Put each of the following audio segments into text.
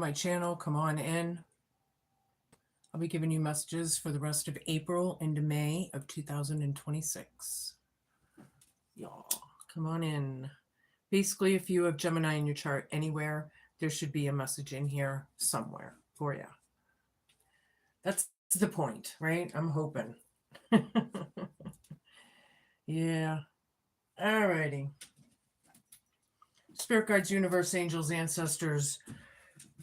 my channel, come on in. I'll be giving you messages for the rest of April into May of 2026. Y'all, come on in. Basically, if you have Gemini in your chart anywhere, there should be a message in here somewhere for you. That's the point, right? I'm hoping. Yeah. Alrighty. Spirit guides, universe, angels, ancestors,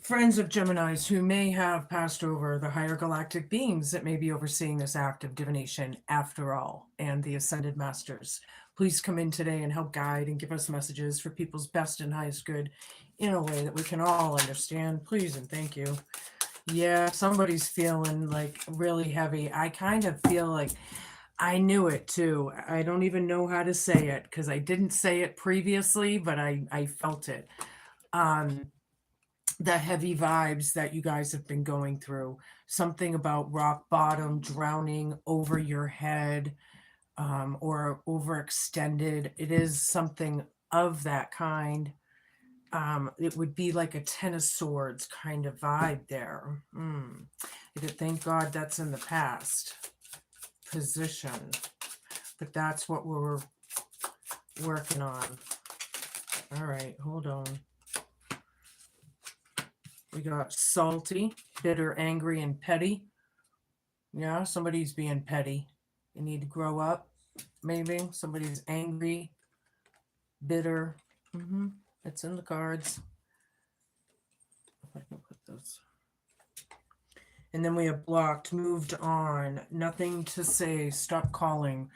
friends of Geminis who may have passed over, the higher galactic beings that may be overseeing this act of divination after all, and the ascended masters. Please come in today and help guide and give us messages for people's best and highest good in a way that we can all understand. Please and thank you. Yeah, somebody's feeling like really heavy. I kind of feel like I knew it too. I don't even know how to say it because I didn't say it previously, but I felt it. The heavy vibes that you guys have been going through. Something about rock bottom, drowning over your head, or overextended. It is something of that kind. It would be like a Ten of Swords kind of vibe there. Thank God that's in the past position. But that's what we're working on. All right, hold on. We got salty, bitter, angry, and petty. Yeah, somebody's being petty. You need to grow up, maybe. Somebody's angry, bitter. It's in the cards. If I can put this. And then we have blocked, moved on, nothing to say, stop calling.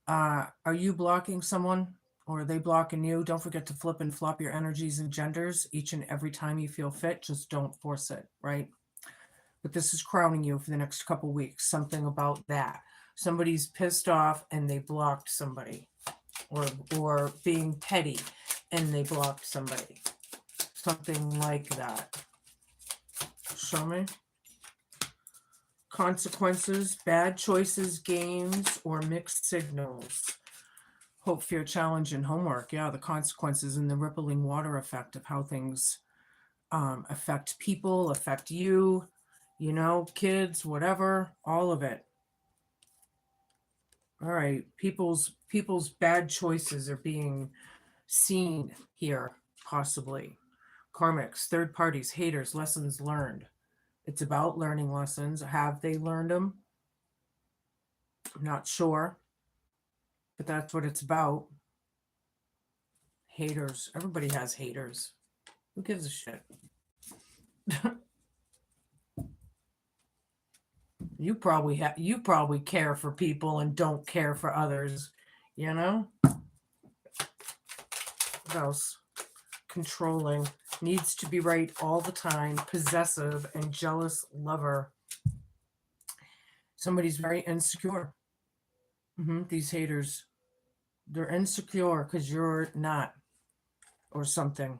Are you blocking someone? Or are they blocking you? Don't forget to flip and flop your energies and genders each and every time you feel fit. Just don't force it, right? But this is crowning you for the next couple weeks. Something about that. Somebody's pissed off and they blocked somebody. Or being petty and they blocked somebody. Something like that. Show me. Consequences, bad choices, games, or mixed signals. Hope, fear, challenge, and homework. Yeah, the consequences and the rippling water effect of how things affect people, affect you, kids, whatever, all of it. All right, people's bad choices are being seen here, possibly. Karmics, third parties, haters, lessons learned. It's about learning lessons. Have they learned them? I'm not sure. But that's what it's about. Haters. Everybody has haters. Who gives a shit? You probably care for people and don't care for others, What else? Controlling. Needs to be right all the time. Possessive and jealous lover. Somebody's very insecure. These haters. They're insecure because you're not. Or something.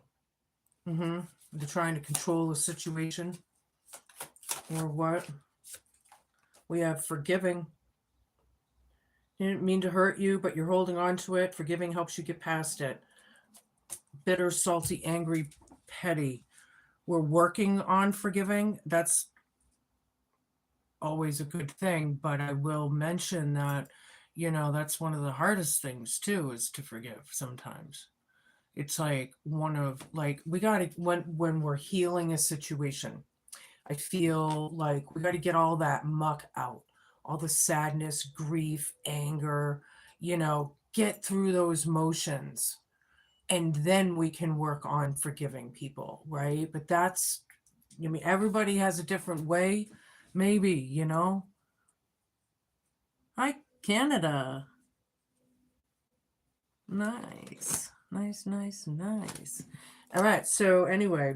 They're trying to control a situation. Or what? We have forgiving. He didn't mean to hurt you, but you're holding on to it. Forgiving helps you get past it. Bitter, salty, angry, petty. We're working on forgiving. That's always a good thing, but I will mention that, that's one of the hardest things too, is to forgive sometimes. It's like we got to, when we're healing a situation, I feel like we got to get all that muck out, all the sadness, grief, anger, get through those motions. And then we can work on forgiving people, right? But that's, everybody has a different way, maybe, Hi, Canada. Nice. All right, so anyway,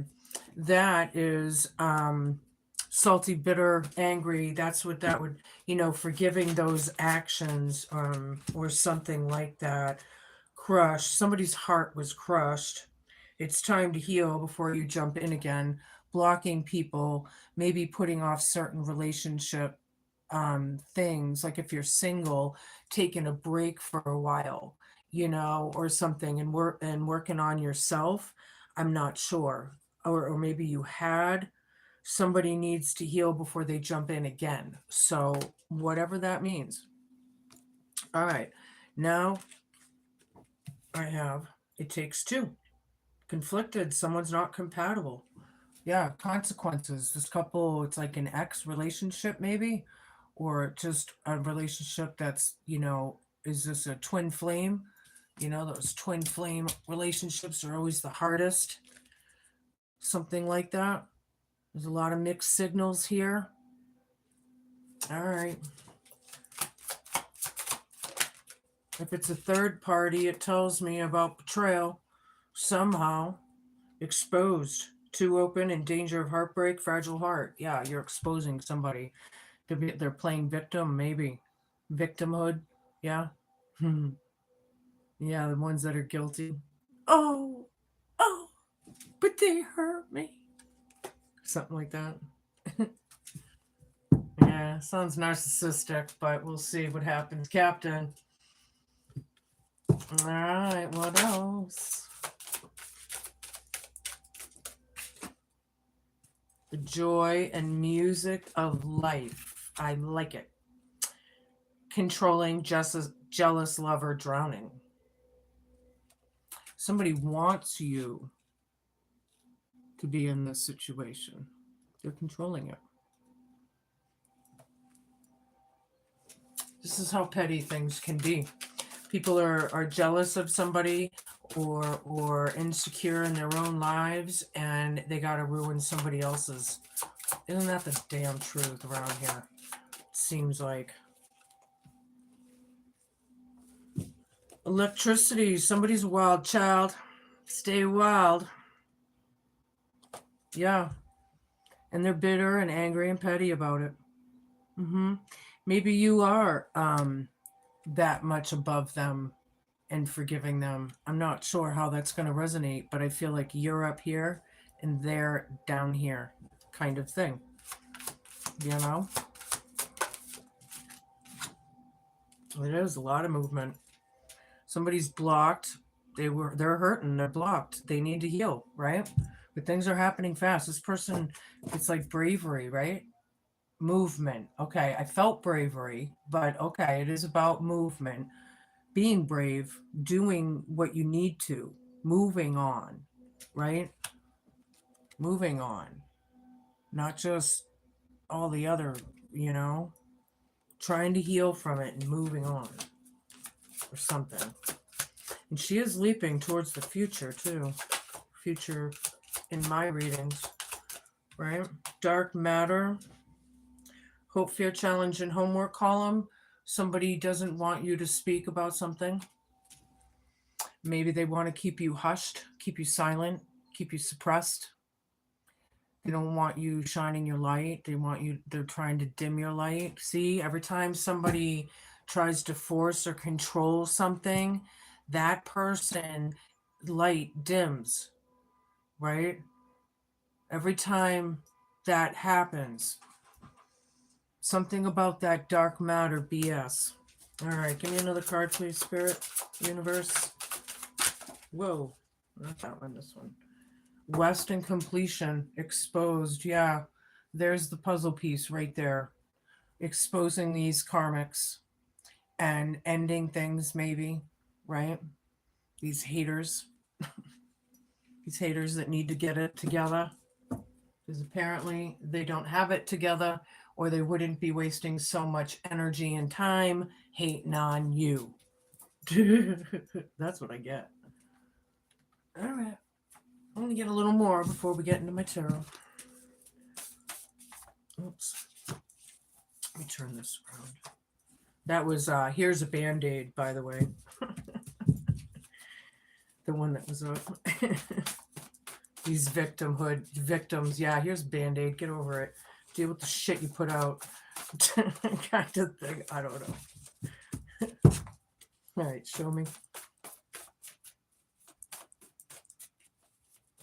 that is salty, bitter, angry. That's what that would, forgiving those actions, or something like that. Crushed. Somebody's heart was crushed. It's time to heal before you jump in again. Blocking people, maybe putting off certain relationship things, like if you're single, taking a break for a while, or something, and working on yourself. I'm not sure. or maybe you had, somebody needs to heal before they jump in again. So whatever that means. All right. Now I have it takes two. Conflicted. Someone's not compatible. Yeah, consequences. This couple, it's like an ex relationship, maybe, or just a relationship that's, is this a twin flame? Those twin flame relationships are always the hardest. Something like that. There's a lot of mixed signals here. All right. If it's a third party, it tells me about betrayal, somehow, exposed, too open, in danger of heartbreak, fragile heart. Yeah, you're exposing somebody. They're playing victim, maybe. Victimhood. Yeah. Yeah, the ones that are guilty. Oh, oh, but they hurt me. Something like that. Yeah, sounds narcissistic, but we'll see what happens. Captain. All right, what else? The joy and music of life. I like it. Controlling, jealous lover, drowning. Somebody wants you to be in this situation. They're controlling it. This is how petty things can be. People are jealous of somebody or insecure in their own lives, and they got to ruin somebody else's. Isn't that the damn truth around here? It seems like. Electricity. Somebody's a wild child. Stay wild. Yeah. And they're bitter and angry and petty about it. Maybe you are that much above them and forgiving them. I'm not sure how that's going to resonate, but I feel like you're up here and they're down here, kind of thing. It is a lot of movement. Somebody's blocked. They're hurting. They're blocked. They need to heal, right? But things are happening fast. This person, it's like bravery, right? Movement. Okay, I felt bravery, but okay, it is about movement. Being brave, doing what you need to, moving on, right? Moving on. Not just all the other, trying to heal from it and moving on or something. And she is leaping towards the future, too. Future in my readings, right? Dark matter. Hope, fear, challenge, and homework column. Somebody doesn't want you to speak about something. Maybe they want to keep you hushed, keep you silent, keep you suppressed. They don't want you shining your light. They're trying to dim your light. See, every time somebody tries to force or control something, that person light dims, right? Every time that happens, something about that dark matter BS. All right, give me another card, please, Spirit, Universe. Whoa, not that one, this one. West and completion, exposed. Yeah, there's the puzzle piece right there. Exposing these karmics and ending things, maybe, right? These haters. These haters that need to get it together. Because apparently they don't have it together, or they wouldn't be wasting so much energy and time hating on you. That's what I get. All right. I'm going to get a little more before we get into my tarot. Oops. Let me turn this around. That was, here's a Band-Aid, by the way. The one that was up. These victims. Yeah, here's Band-Aid. Get over it. Deal with the shit you put out. Kind of thing. I don't know. All right, show me.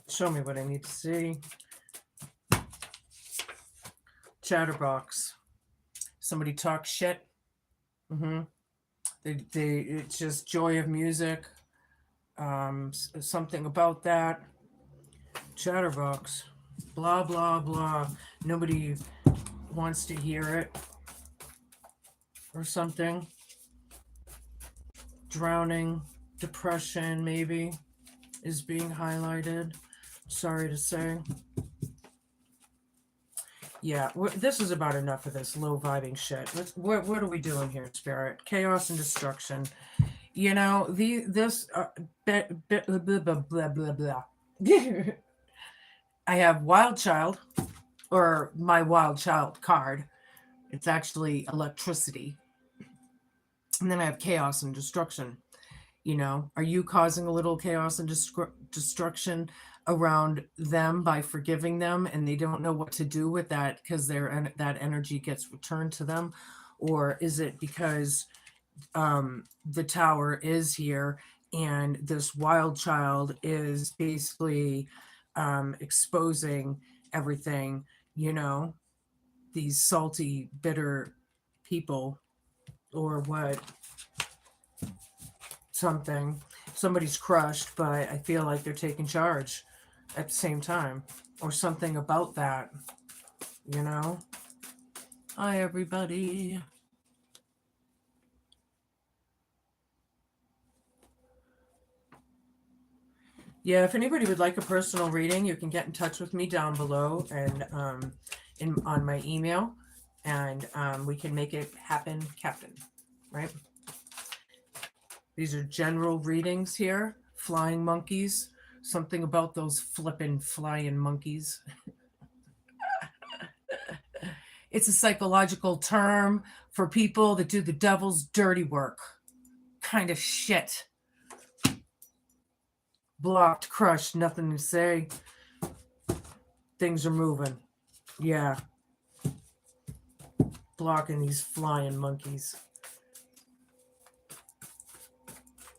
Show me what I need to see. Chatterbox. Somebody talk shit. It's just joy of music. Something about that. Chatterbox. Blah, blah, blah. Nobody wants to hear it. Or something. Drowning. Depression, maybe, is being highlighted. Sorry to say. Yeah, this is about enough of this low vibing shit. What are we doing here, Spirit? Chaos and destruction. You know, this blah, blah, blah, blah. I have Wild Child, or my Wild Child card. It's actually electricity. And then I have chaos and destruction. You know, are you causing a little chaos and destruction around them by forgiving them, and they don't know what to do with that because that energy gets returned to them? Or is it because the tower is here and this wild child is basically exposing everything, you know, these salty, bitter people, or what? Somebody's crushed, but I feel like they're taking charge at the same time, or something about that, you know. Hi, everybody. Yeah, if anybody would like a personal reading, you can get in touch with me down below and on my email, and we can make it happen, Captain. Right? These are general readings here. Flying monkeys. Something about those flippin' flying monkeys. It's a psychological term for people that do the devil's dirty work. Kind of shit. Blocked, crushed, nothing to say. Things are moving. Yeah. Blocking these flying monkeys.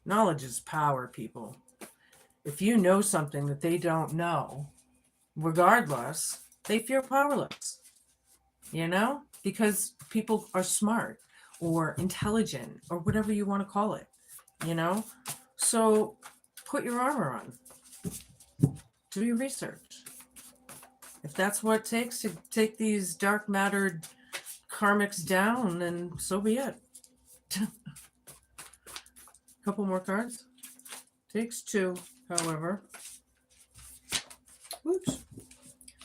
Knowledge is power, people. If you know something that they don't know, regardless, they feel powerless. You know? Because people are smart or intelligent or whatever you want to call it. You know? So put your armor on. Do your research. If that's what it takes to take these dark mattered karmics down, then so be it. Couple more cards. Takes two, however. Oops.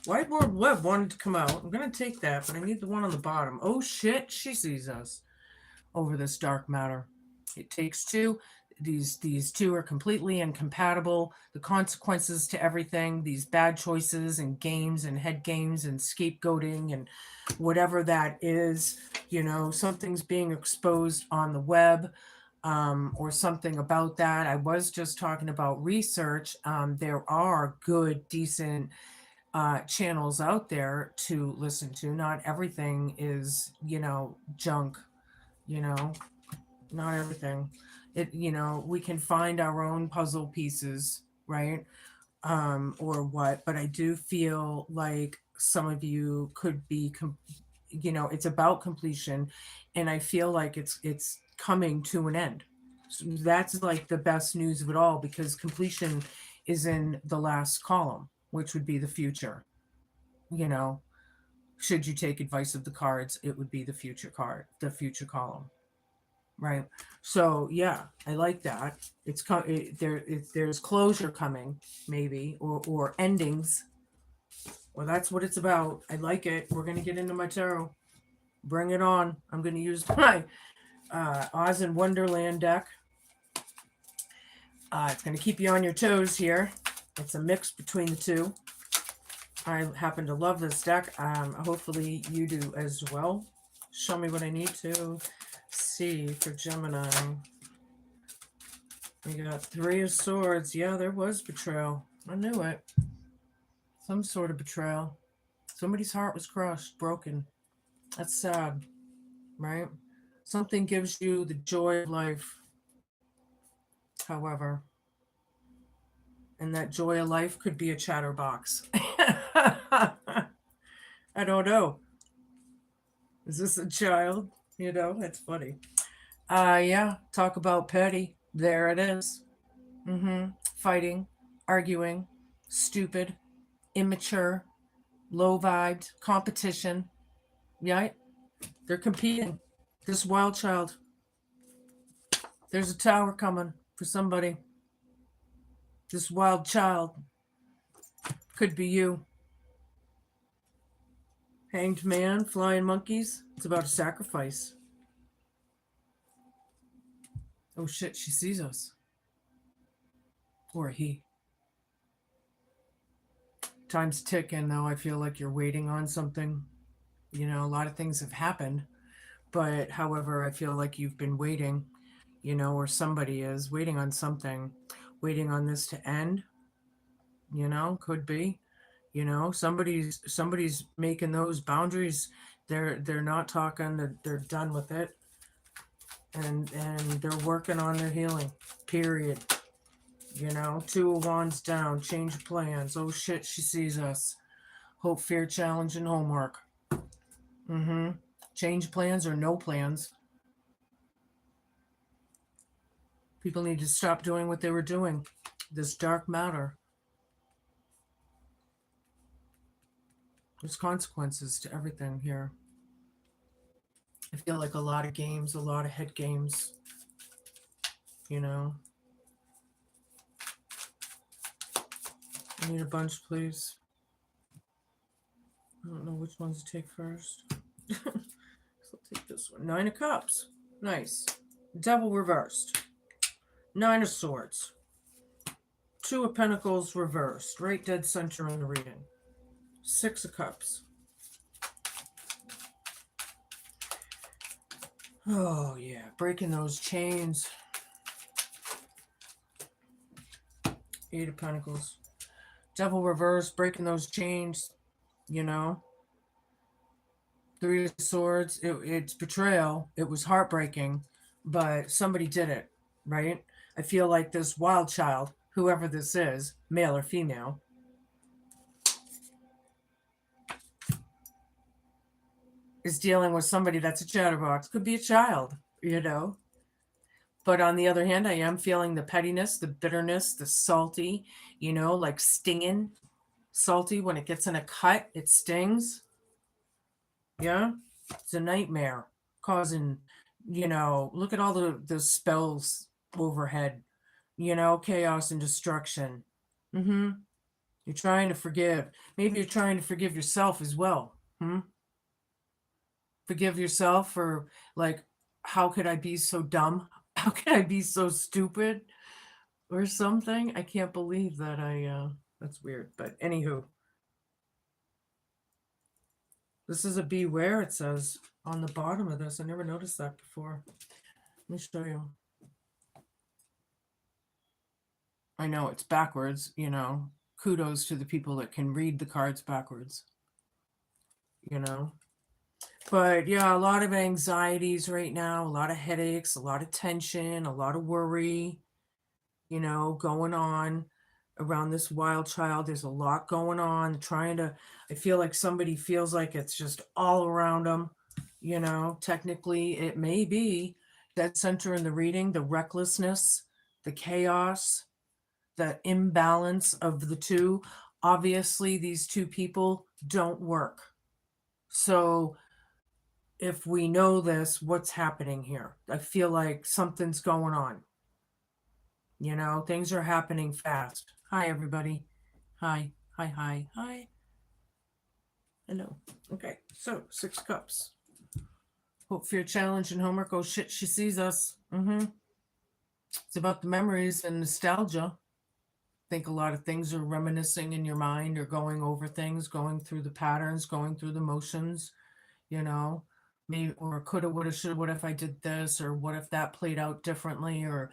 Whiteboard Web wanted to come out. I'm going to take that, but I need the one on the bottom. Oh shit, she sees us over this dark matter. It takes two. These two are completely incompatible. The consequences to everything, these bad choices and games and head games and scapegoating and whatever that is, you know, something's being exposed on the web. Or something about that. I was just talking about research. There are good, decent channels out there to listen to. Not everything is, you know, junk, you know, not everything. You know, we can find our own puzzle pieces, right? Or what, but I do feel like some of you could be, you know, it's about completion, and I feel like it's coming to an end. So that's like the best news of it all, because completion is in the last column, which would be the future. You know, should you take advice of the cards, it would be the future card, the future column, right? So yeah, I like that. There's closure coming, maybe, or endings. Well, that's what it's about. I like it. We're gonna get into my tarot. Bring it on. I'm gonna use my Oz and Wonderland deck. It's going to keep you on your toes here. It's a mix between the two. I happen to love this deck. Hopefully you do as well. Show me what I need to see for Gemini. We got Three of Swords. Yeah, there was betrayal. I knew it. Some sort of betrayal. Somebody's heart was crushed, broken. That's sad, right? Something gives you the joy of life, however. And that joy of life could be a chatterbox. I don't know. Is this a child? You know, that's funny. Yeah, talk about petty. There it is. Fighting, arguing, stupid. immature, low vibed, competition. Yeah, they're competing. This wild child. There's a tower coming for somebody. This wild child could be you. Hanged man, flying monkeys. It's about a sacrifice. Oh shit, she sees us. Or he. Time's ticking, though. I feel like you're waiting on something. You know, a lot of things have happened. But however, I feel like you've been waiting, or somebody is waiting on something, waiting on this to end. Could be. Somebody's making those boundaries. They're not talking. They're done with it, and they're working on their healing. Period. Two of wands down. Change of plans. Oh shit, she sees us. Hope, fear, challenge, and homework. Change plans or no plans. People need to stop doing what they were doing. This dark matter. There's consequences to everything here. I feel like a lot of games, a lot of head games. I need a bunch, please. I don't know which ones to take first. So I'll take this one. 9 of Cups. Nice. Devil reversed. 9 of Swords. 2 of Pentacles reversed. Right dead center in the reading. 6 of Cups. Oh, yeah. Breaking those chains. 8 of Pentacles. Devil reverse, breaking those chains. 3 of Swords. It's betrayal. It was heartbreaking. But somebody did it, right? I feel like this wild child, whoever this is, male or female, is dealing with somebody that's a chatterbox. Could be a child, But on the other hand, I am feeling the pettiness, the bitterness, the salty, like stinging. Salty, when it gets in a cut, it stings. Yeah? It's a nightmare. Causing, look at all the spells overhead. Chaos and destruction. You're trying to forgive. Maybe you're trying to forgive yourself as well. Forgive yourself for, like, how could I be so dumb? How could I be so stupid? Or something. I can't believe that that's weird. But anywho. This is a beware, it says on the bottom of this. I never noticed that before. Let me show you. I know it's backwards, Kudos to the people that can read the cards backwards. But yeah, a lot of anxieties right now, a lot of headaches, a lot of tension, a lot of worry, going on around this wild child. There's a lot going on. I feel like somebody feels like it's just all around them. Technically it may be that center in the reading, the recklessness, the chaos, the imbalance of the two. Obviously, these two people don't work. So if we know this, what's happening here? I feel like something's going on. Things are happening fast. Hi, everybody. Hi. Hello. Okay, so 6 cups. Hope, fear, challenge, and homework. Oh shit, she sees us. It's about the memories and nostalgia. I think a lot of things are reminiscing in your mind, or going over things, going through the patterns, going through the motions, maybe, or coulda, woulda, shoulda, what if I did this, or what if that played out differently, or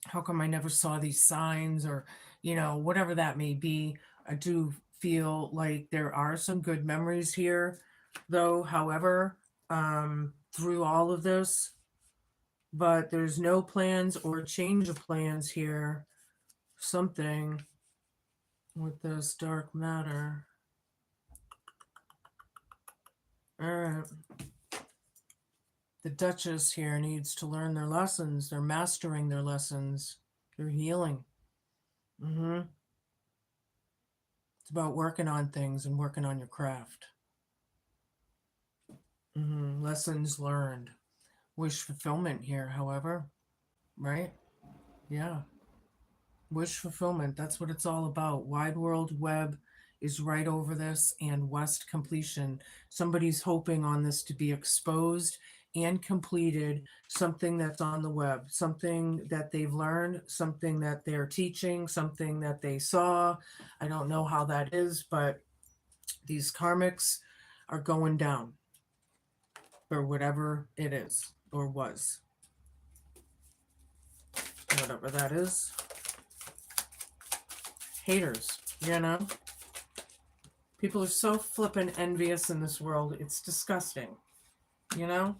how come I never saw these signs, or, whatever that may be. I do feel like there are some good memories here, though, however, through all of this, but there's no plans or change of plans here. Something with this dark matter. All right. The Duchess here needs to learn their lessons. They're mastering their lessons. They're healing. It's about working on things and working on your craft. Lessons learned. Wish fulfillment here, however, right? Yeah. Wish fulfillment. That's what it's all about. Wide World Web is right over this, and West completion. Somebody's hoping on this to be exposed and completed, something that's on the web, something that they've learned, something that they're teaching, something that they saw. I don't know how that is, but these karmics are going down for whatever it is or was. Whatever that is. Haters, you know? People are so flippin' envious in this world. It's disgusting, you know?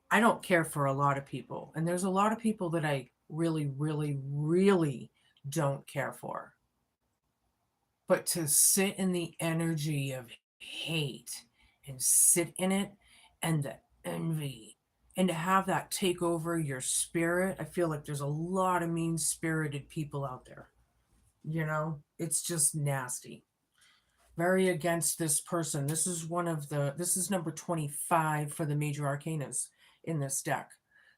I don't care for a lot of people. And there's a lot of people that I really, really, really don't care for. But to sit in the energy of hate and sit in it and the envy and to have that take over your spirit, I feel like there's a lot of mean-spirited people out there. You know, it's just nasty. Very against this person. This is number 25 for the major arcanas in this deck.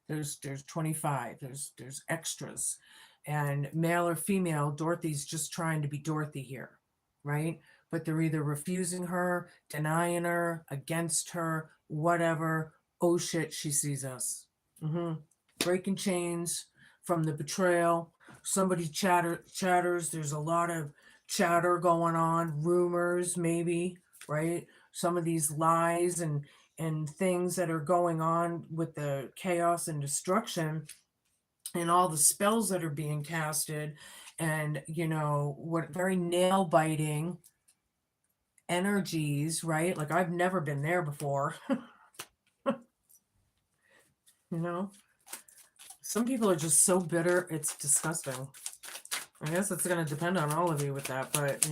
There's 25. There's extras. And male or female, Dorothy's just trying to be Dorothy here, right? But they're either refusing her, denying her, against her, whatever. Oh shit, she sees us. Breaking chains from the betrayal. Somebody chatters. There's a lot of chatter going on, rumors maybe, right? Some of these lies and things that are going on with the chaos and destruction and all the spells that are being casted, and what very nail biting energies, right? Like I've never been there before. Some people are just so bitter, it's disgusting. I guess it's going to depend on all of you with that, but,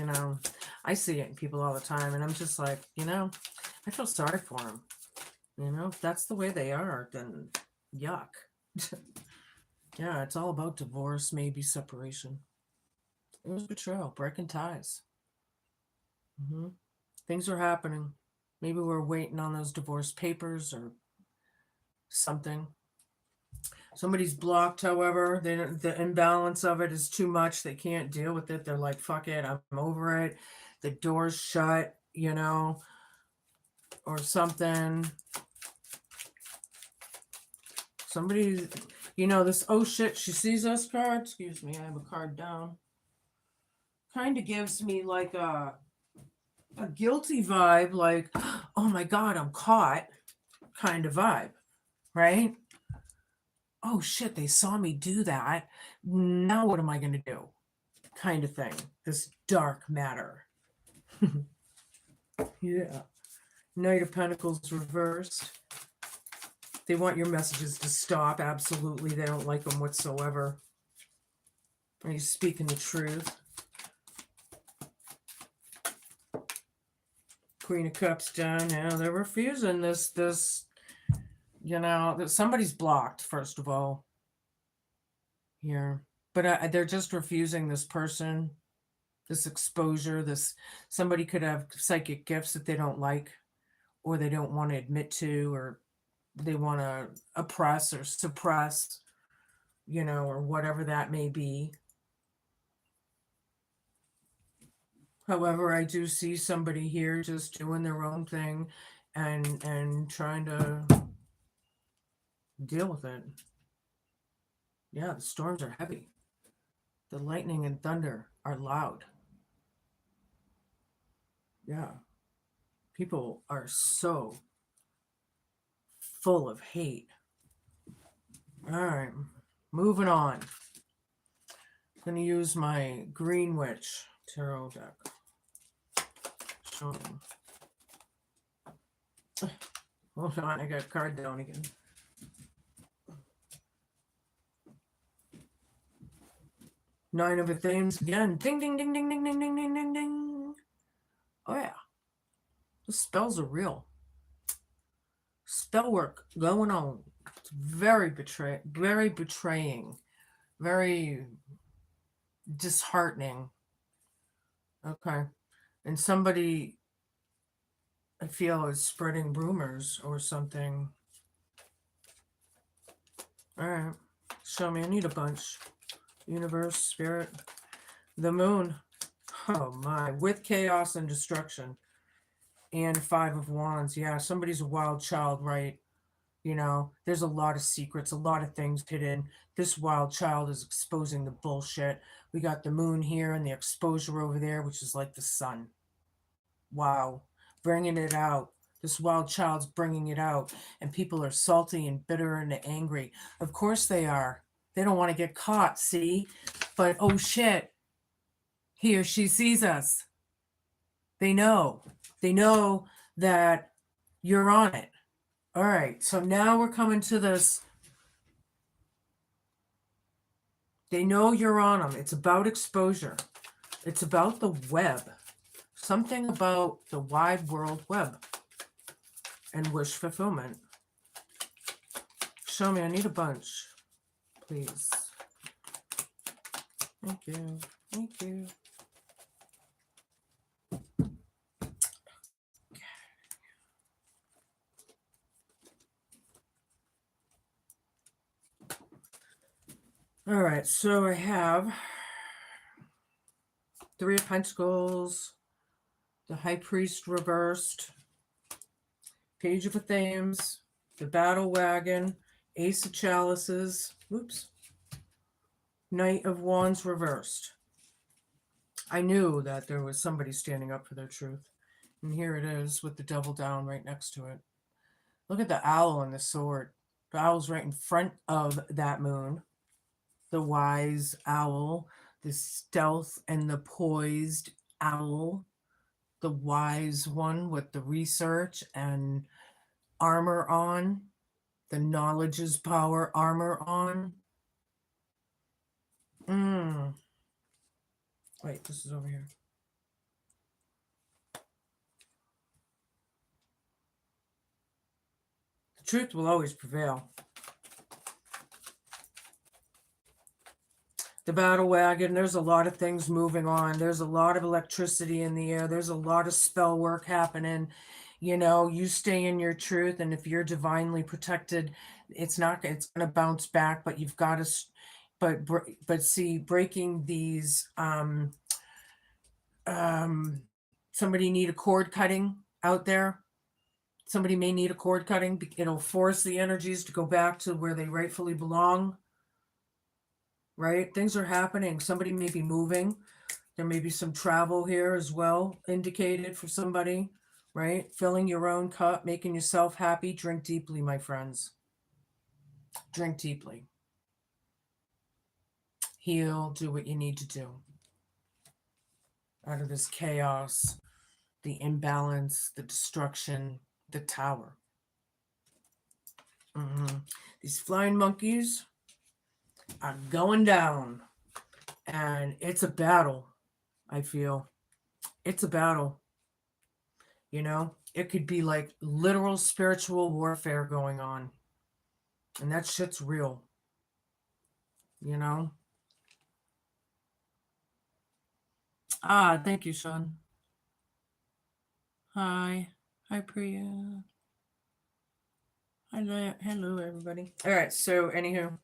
I see it in people all the time, and I'm just like, I feel sorry for them. If that's the way they are, then yuck. Yeah, it's all about divorce, maybe separation. It was betrayal, breaking ties. Things are happening. Maybe we're waiting on those divorce papers or something. Somebody's blocked, however, the imbalance of it is too much. They can't deal with it. They're like, fuck it, I'm over it. The door's shut, or something. Somebody, this oh shit, she sees us card. Excuse me, I have a card down. Kind of gives me like a guilty vibe, like, oh my God, I'm caught kind of vibe, right? Oh shit, they saw me do that. Now what am I going to do? Kind of thing. This dark matter. Yeah. Knight of Pentacles reversed. They want your messages to stop. Absolutely. They don't like them whatsoever. Are you speaking the truth? Queen of Cups down. Now they're refusing this, somebody's blocked, first of all. Here. But they're just refusing this person, this exposure, somebody could have psychic gifts that they don't like, or they don't want to admit to, or they want to oppress or suppress, or whatever that may be. However, I do see somebody here just doing their own thing and trying to deal with it. Yeah, the storms are heavy. The lightning and thunder are loud. Yeah. People are so full of hate. All right, moving on. I'm going to use my Green Witch Tarot deck. Hold on, I got a card down again. Nine of Athens again. Ding, ding, ding, ding, ding, ding, ding, ding, ding, ding. Oh, yeah. The spells are real. Spell work going on. It's very betraying, very disheartening. Okay. And somebody, I feel, is spreading rumors or something. All right. Show me. I need a bunch. Universe, spirit, the moon. Oh my. With chaos and destruction. And 5 of Wands. Yeah, somebody's a wild child, right? You know, there's a lot of secrets, a lot of things hidden. This wild child is exposing the bullshit. We got the moon here and the exposure over there, which is like the sun. Wow. Bringing it out. This wild child's bringing it out. And people are salty and bitter and angry. Of course they are. They don't want to get caught, see? But oh shit, he or she sees us. They know. They know that you're on it. All right, so now we're coming to this. They know you're on them. It's about exposure. It's about the web. Something about the wide world web and wish fulfillment. Show me. I need a bunch, please. Thank you. Thank you. All right, so I have 3 of Pentacles, the High Priest reversed, Page of Athens, the Battle Wagon, Ace of Chalices, oops, Knight of Wands reversed. I knew that there was somebody standing up for their truth. And here it is with the Devil down right next to it. Look at the owl and the sword. The owl's right in front of that moon. The wise owl, the stealth and the poised owl, the wise one with the research and armor on, the knowledge is power armor on. Wait, this is over here. The truth will always prevail. The Battle Wagon, there's a lot of things moving on. There's a lot of electricity in the air. There's a lot of spell work happening. You know, you stay in your truth, and if you're divinely protected, it's going to bounce back, but you've got to, but see, breaking these, somebody need a cord cutting out there. Somebody may need a cord cutting. It'll force the energies to go back to where they rightfully belong. Right? Things are happening. Somebody may be moving. There may be some travel here as well indicated for somebody, right? Filling your own cup, making yourself happy. Drink deeply, my friends. Drink deeply. Heal, do what you need to do. Out of this chaos, the imbalance, the destruction, the tower. These flying monkeys are going down. And it's a battle, I feel. It's a battle. You know, it could be like literal spiritual warfare going on. And that shit's real. You know? Ah, thank you, Sean. Hi. Hi, Priya. Hello, everybody. All right, so anywho.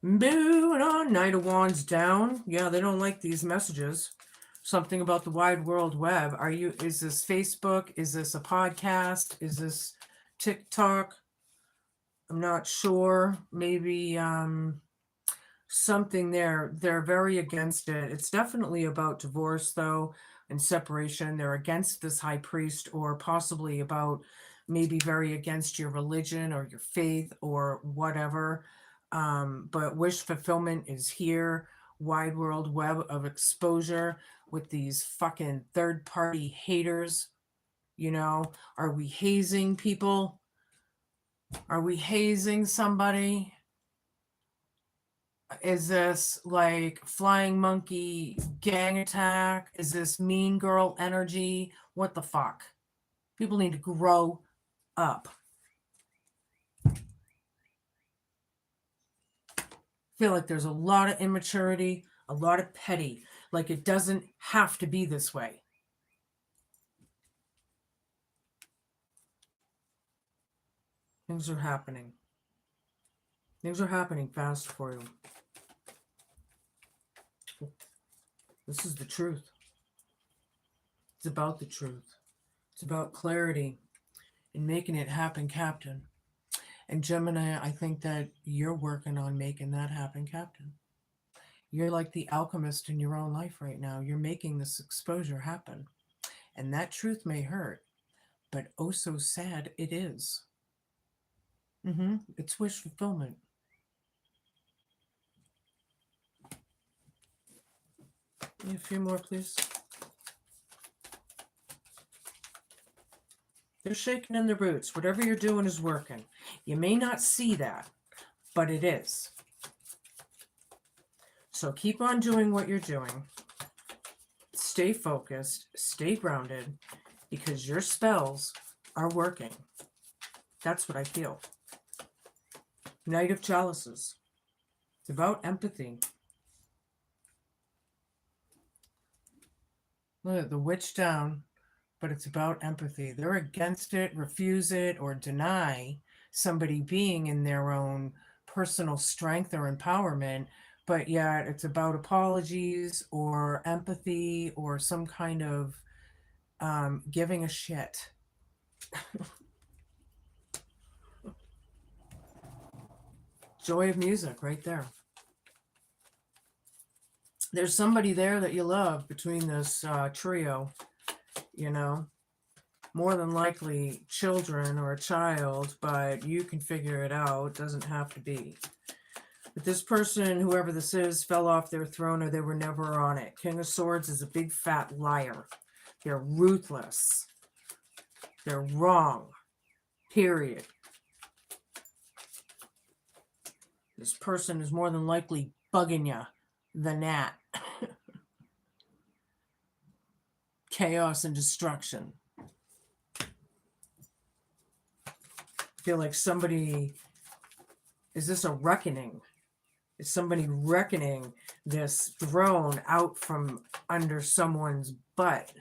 Moving on. Knight of Wands down. Yeah, they don't like these messages. Something about the wide world web. Is this Facebook? Is this a podcast? Is this TikTok? I'm not sure. Maybe something there. They're very against it. It's definitely about divorce, though, and separation. They're against this high priest, or possibly about maybe very against your religion or your faith or whatever. But wish fulfillment is here. Wide world web of exposure with these fucking third-party haters. You know, are we hazing people? Are we hazing somebody? Is this like flying monkey gang attack? Is this mean girl energy? What the fuck? People need to grow up. Feel like there's a lot of immaturity, a lot of petty. Like it doesn't have to be this way. Things are happening. Things are happening fast for you. This is the truth. It's about the truth. It's about clarity and making it happen, Captain. And Gemini, I think that you're working on making that happen, Captain. You're like the alchemist in your own life right now. You're making this exposure happen. And that truth may hurt, but oh so sad it is. It's wish fulfillment. A few more, please. They're shaking in their boots. Whatever you're doing is working. You may not see that, but it is. So keep on doing what you're doing. Stay focused, stay grounded, because your spells are working. That's what I feel. Knight of Chalices. It's about empathy. Look at the Witch down, but it's about empathy. They're against it, refuse it, or deny somebody being in their own personal strength or empowerment, but yet it's about apologies or empathy or some kind of giving a shit. Joy of music right there. There's somebody there that you love between this trio, you know, more than likely children or a child, but you can figure it out. It doesn't have to be. But this person, whoever this is, fell off their throne or they were never on it. King of Swords is a big fat liar. They're ruthless. They're wrong. Period. This person is more than likely bugging you, the gnat. Chaos and destruction. I feel like somebody, is this a reckoning? Is somebody reckoning this throne out from under someone's butt?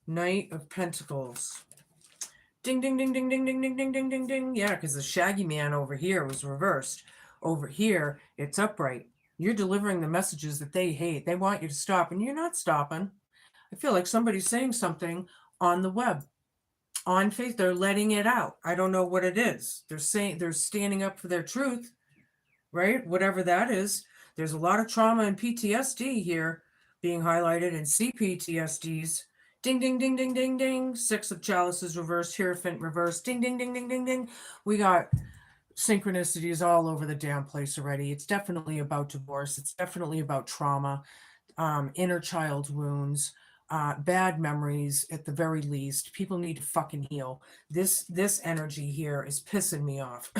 Knight of Pentacles. Ding, ding, ding, ding, ding, ding, ding, ding, ding, ding, ding. Yeah, because the Shaggy Man over here was reversed. Over here, it's upright. You're delivering the messages that they hate. They want you to stop, and you're not stopping. I feel like somebody's saying something on the web. On faith, they're letting it out. I don't know what it is. They're saying, they're standing up for their truth, right? Whatever that is. There's a lot of trauma and PTSD here being highlighted, and CPTSDs. Ding, ding, ding, ding, ding, ding. Six of Chalices reversed, Hierophant reversed. Ding, ding, ding, ding, ding, ding. We got synchronicities all over the damn place already. It's definitely about divorce. It's definitely about trauma, inner child wounds, bad memories at the very least. People need to fucking heal. This energy here is pissing me off.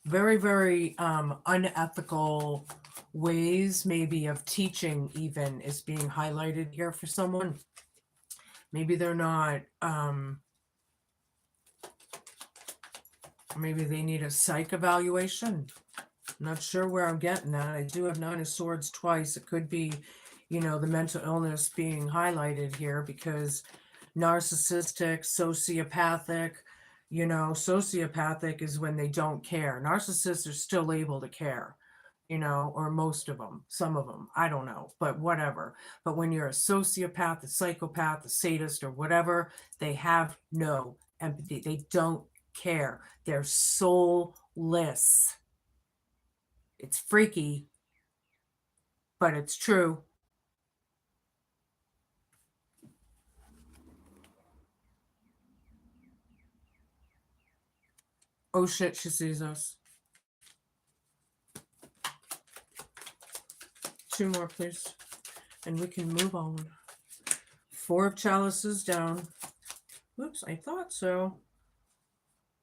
Very, very unethical ways maybe of teaching even is being highlighted here for someone. Maybe they're not, maybe they need a psych evaluation. I'm not sure where I'm getting that. I do have Nine of Swords twice. It could be, you know, the mental illness being highlighted here because narcissistic, sociopathic, you know, sociopathic is when they don't care. Narcissists are still able to care, you know, or most of them, some of them, I don't know, but whatever. But when you're a sociopath, a psychopath, a sadist, or whatever, they have no empathy. They don't care. They're soulless. It's freaky, but it's true. Oh shit, she sees us. Two more, please. And we can move on. Four of Chalices down. Oops, I thought so.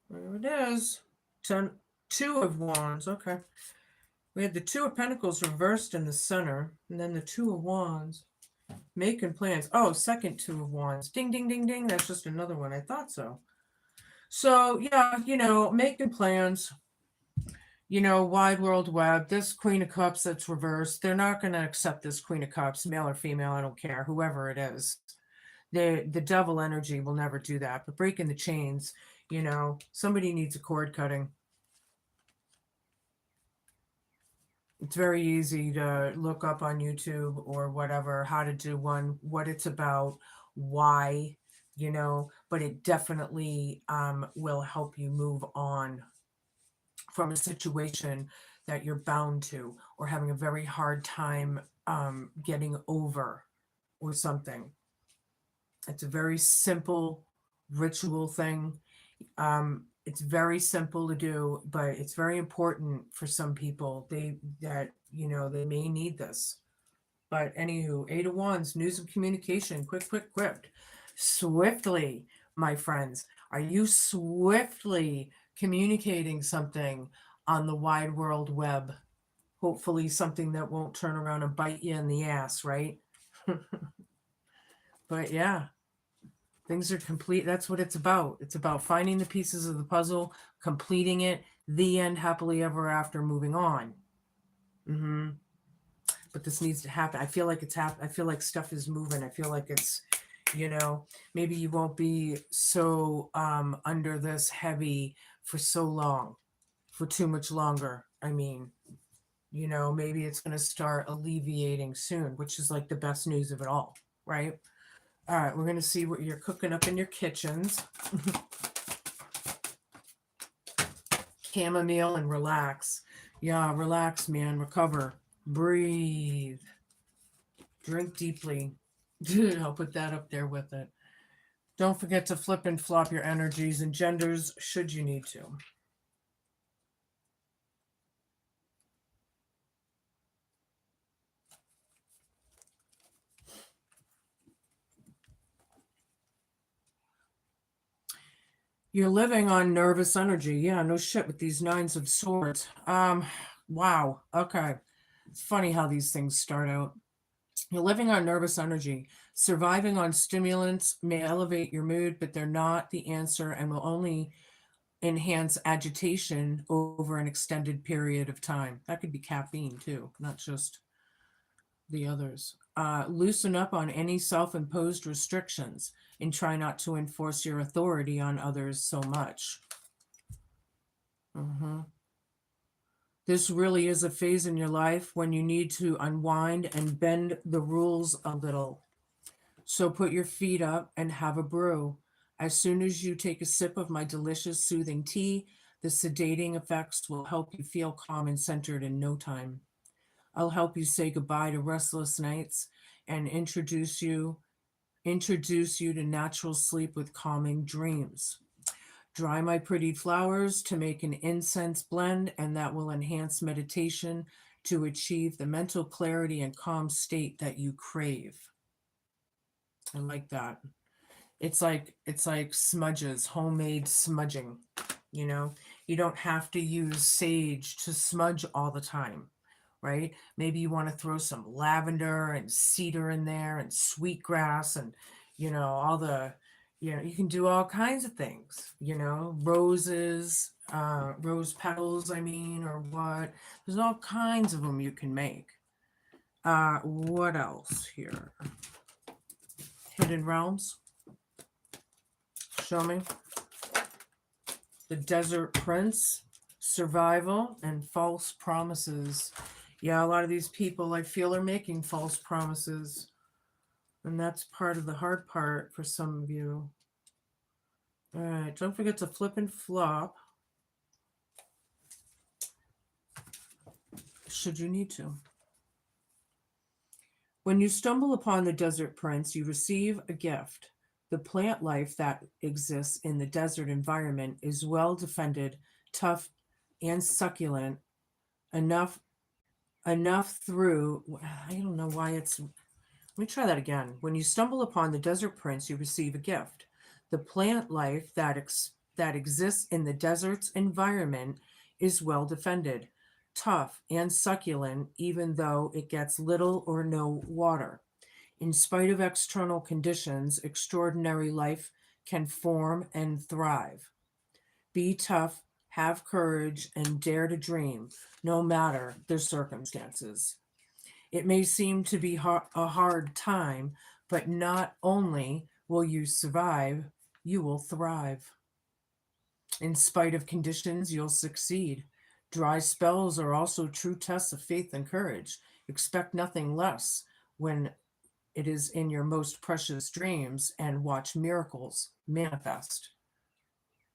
There it is. Two of Wands. Okay. We had the Two of Pentacles reversed in the center. And then the Two of Wands. Making plans. Oh, second Two of Wands. Ding, ding, ding, ding. That's just another one. I thought so. So, yeah, you know, making plans. Wide World Web, this Queen of Cups that's reversed, they're not going to accept this Queen of Cups, male or female, I don't care, whoever it is. The devil energy will never do that. But breaking the chains, somebody needs a cord cutting. It's very easy to look up on YouTube or whatever how to do one, what it's about, why, but it definitely will help you move on from a situation that you're bound to or having a very hard time getting over or something. It's a very simple ritual thing. It's very simple to do, but it's very important for some people. They may need this. But anywho, 8 of Wands, news and communication, quick, swiftly, my friends. Are you swiftly communicating something on the wide world web? Hopefully something that won't turn around and bite you in the ass, right? But yeah, things are complete. That's what it's about. It's about finding the pieces of the puzzle, completing it, the end, happily ever after, moving on. But this needs to happen. I feel like it's I feel like stuff is moving. I feel like it's, maybe you won't be so under this heavy for so long, for too much longer. I mean, maybe it's going to start alleviating soon, which is like the best news of it all, right? All right, we're going to see what you're cooking up in your kitchens. Chamomile and relax. Yeah, relax, man. Recover. Breathe. Drink deeply. I'll put that up there with it. Don't forget to flip and flop your energies and genders should you need to. You're living on nervous energy. Yeah, no shit with these 9s of Swords. Wow. Okay. It's funny how these things start out. You're living on nervous energy. Surviving on stimulants may elevate your mood, but they're not the answer and will only enhance agitation over an extended period of time. That could be caffeine too, not just the others. Loosen up on any self-imposed restrictions and try not to enforce your authority on others so much. This really is a phase in your life when you need to unwind and bend the rules a little. So put your feet up and have a brew. As soon as you take a sip of my delicious soothing tea, the sedating effects will help you feel calm and centered in no time. I'll help you say goodbye to restless nights and introduce you to natural sleep with calming dreams. Dry my pretty flowers to make an incense blend, and that will enhance meditation to achieve the mental clarity and calm state that you crave. I like that. It's like smudges, homemade smudging. You don't have to use sage to smudge all the time, right? Maybe you want to throw some lavender and cedar in there and sweetgrass and all the you can do all kinds of things, roses, rose petals, or what. There's all kinds of them you can make. What else here? Hidden realms. Show me. The Desert Prince, survival, and false promises. Yeah, a lot of these people I feel are making false promises. And that's part of the hard part for some of you. All right, don't forget to flip and flop. Should you need to. When you stumble upon the Desert Prince, you receive a gift. The plant life that exists in the desert environment is well defended, tough, and succulent enough through. I don't know why it's. Let me try that again. When you stumble upon the Desert Prince, you receive a gift. The plant life that exists in the desert's environment is well defended, tough, and succulent, even though it gets little or no water. In spite of external conditions, extraordinary life can form and thrive. Be tough have courage, and dare to dream, no matter the circumstances. It may seem to be a hard time, but not only will you survive, you will thrive. In spite of conditions, you'll succeed. Dry spells are also true tests of faith and courage. Expect nothing less when it is in your most precious dreams and watch miracles manifest.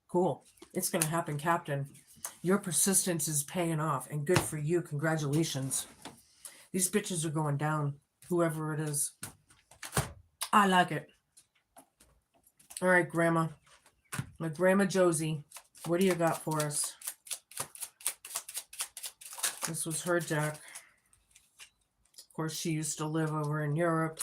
Cool. It's going to happen, Captain. Your persistence is paying off, and good for you. Congratulations. These bitches are going down, whoever it is. I like it. All right, Grandma. My Grandma Josie, what do you got for us? This was her deck. Of course, she used to live over in Europe.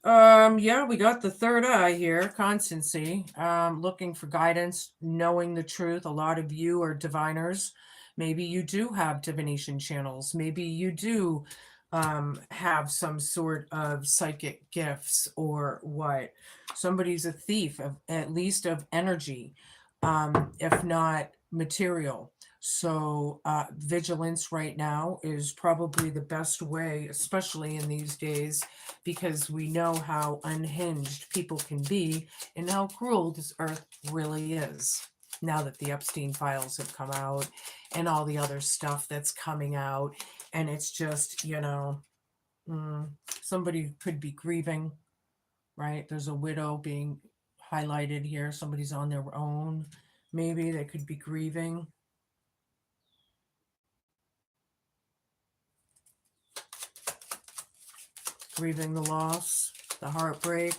Yeah, we got the third eye here, constancy, looking for guidance, knowing the truth. A lot of you are diviners. Maybe you do have divination channels. Maybe you do have some sort of psychic gifts or what. Somebody's a thief, at least of energy, if not material. So vigilance right now is probably the best way, especially in these days, because we know how unhinged people can be and how cruel this earth really is. Now that the Epstein files have come out and all the other stuff that's coming out, and it's just, somebody could be grieving, right? There's a widow being highlighted here. Somebody's on their own. Maybe they could be grieving. Grieving the loss, the heartbreak,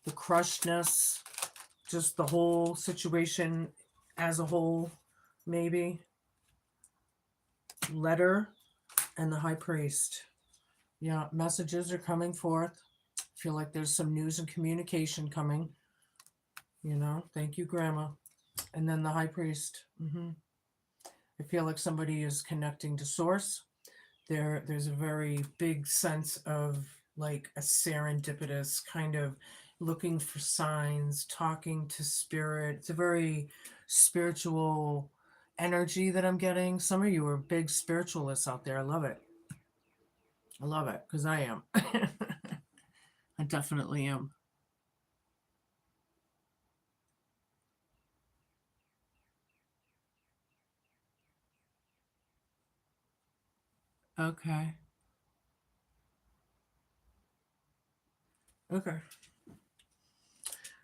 the crushedness, just the whole situation as a whole, maybe. Letter and the High Priest. Yeah, messages are coming forth. I feel like there's some news and communication coming. Thank you, Grandma. And then the High Priest. I feel like somebody is connecting to Source. There's a very big sense of like a serendipitous kind of looking for signs, talking to spirit. It's a very spiritual energy that I'm getting. Some of you are big spiritualists out there. I love it. I love it because I am. I definitely am. Okay. Okay.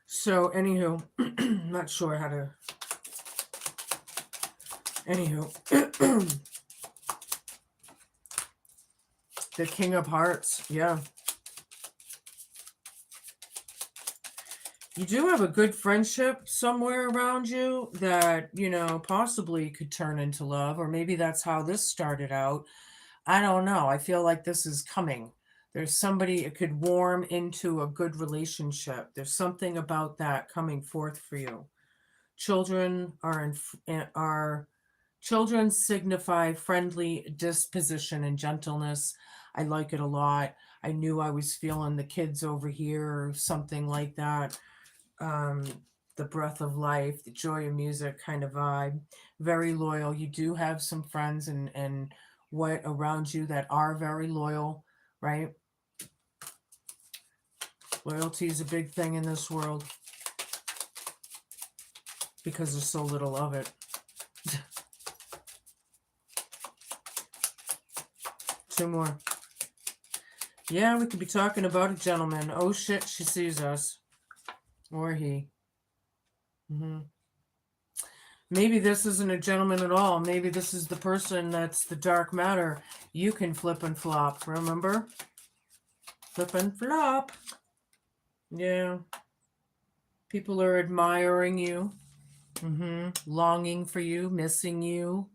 So, anywho, not sure how to. Anywho, the King of Hearts, yeah. You do have a good friendship somewhere around you that, possibly could turn into love, or maybe that's how this started out. I don't know. I feel like this is coming. There's somebody, it could warm into a good relationship. There's something about that coming forth for you. Children children signify friendly disposition and gentleness. I like it a lot. I knew I was feeling the kids over here or something like that. The breath of life, the joy of music kind of vibe. Very loyal. You do have some friends and what around you that are very loyal, right? Loyalty is a big thing in this world because there's so little of it. Two more. Yeah, we could be talking about a gentleman. Oh shit, she sees us. Or he. Maybe this isn't a gentleman at all. Maybe this is the person that's the dark matter. You can flip and flop, remember? Flip and flop. Yeah. People are admiring you. Longing for you, missing you.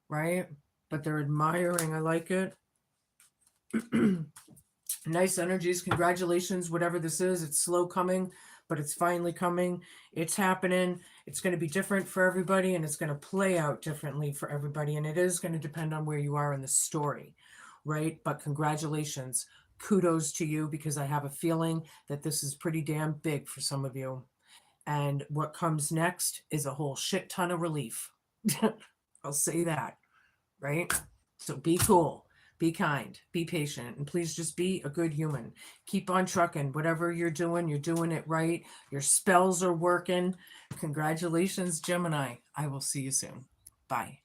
Right? But they're admiring. I like it. Nice energies. Congratulations, whatever this is. It's slow coming, but it's finally coming. It's happening. It's going to be different for everybody, and it's going to play out differently for everybody. And it is going to depend on where you are in the story, right? But congratulations. Kudos to you, because I have a feeling that this is pretty damn big for some of you. And what comes next is a whole shit ton of relief. I'll say that, right? So be cool, be kind, be patient, and please just be a good human. Keep on trucking. Whatever you're doing it right. Your spells are working. Congratulations, Gemini. I will see you soon. Bye.